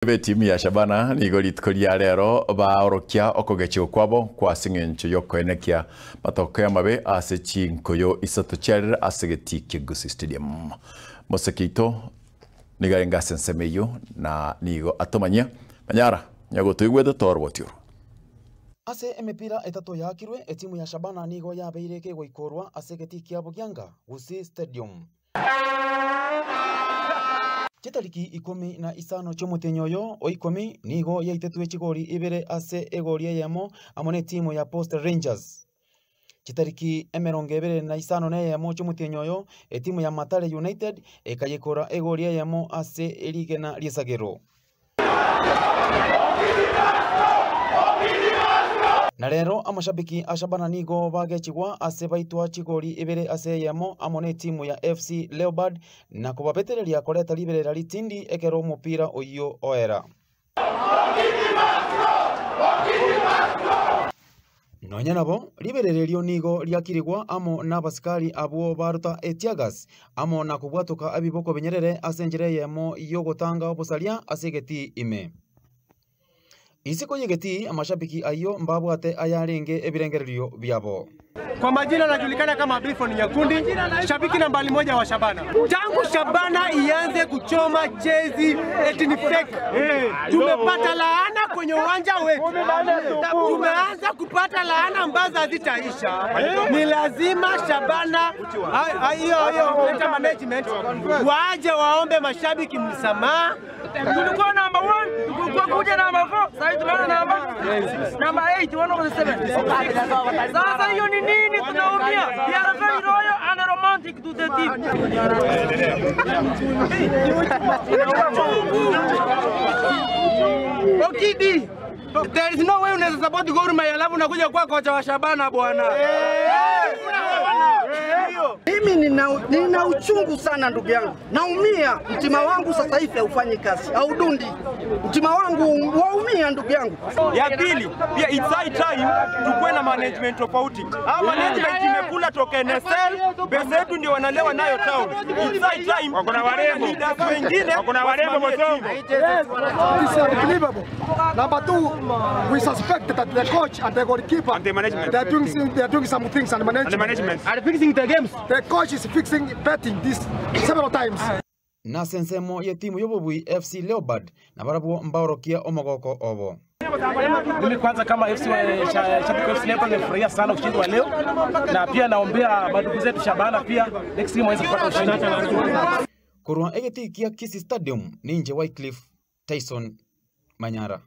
Timu ya Shabana ni goritkoria rero baorokia okogechi okwabo kwa singencho yokoenekia matokeo mabe ase chinkoyo isato cherere asegeti Kigusi Stadium. Mosekito nigarenga sensemeyo na nigo atomanya manyara nyago tuigwete torwotyo. Ase emipira etato yakirwe etimu ya Shabana nigo yabeireke goikorwa asegeti kiabo gyanga Kigusi Stadium. Chitariki 15 cy'umutenyoyo o 10 nigo yaitetwe chigori ibere ase egoria yamo amone timu ya Post Rangers. Chitariki 25 yamo cy'umutenyoyo etimu ya Matale United ekayekora egoria yamo ase erigena Riesagero. Na rero amashabiki ashabana nigo bagechigwa ase baitwa chigori ibere ase yamo amone timu ya FC Leopard na kubabetereria koreta libere litindi ekero mupira oyo oera. Nonya nabo liberererio nigo liakirigwa amo nabasikari abo baruta etiagas amo na kubwatoka abiboko benyerere ase njere yamo yogotanga obusalia asegeti ime. Isiko yegeti amashabiki ayo mbabwate ayarenge ebirengererio byabo. Kwa majina najulikana kama Bifon Nyakundi, shabiki nambari 1 wa Shabana. Tangu Shabana ianze kuchoma jezi eti ni fake. Tumepata laana kwenye uwanja wetu. Tumeanza kupata laana ambazo hazitaisha. Ni lazima Shabana hiyo management waje waombe mashabiki msamaha. Tulikuwa number 1, tulikuwa kuja number 4, sasa tunaona number 8, 107. Sasa hiyo ni nini tunaumia? We are very loyal and romantic to the team. Okidi, there is no way unaweza support Gor Mahia alafu unakuja kwa kocha wa Shabana bwana. Mimi nina uchungu sana ndugu yangu. Naumia, mtima wangu sasa hivi haufanyi kazi. Haudundi. Mtima wangu waumia ndugu yangu. Ya pili, pia it's high time tukue na management tofauti. Management imekula toka NSL, pesa yetu ndio wanalewa nayo town. It's high time. Wako na warembo wengine, wako na warembo Mosongo. It's unbelievable. Number 2, we suspect that the coach and the goalkeeper and the management they are doing some things and the management are fixing the games. The coach is fixing betting this several times. Na sensemo ye timu yobobui FC Leopard na barabu mbaorokia omogoko obo. Mimi kwanza kama shabiki FC Leopard nimefurahia sana ushindi wa leo na pia naombea madugu zetu Shabana pia next game waweze kupata ushindi. Kurwa egeti kia Kigusi Stadium ninje Wycliffe Tyson Manyara.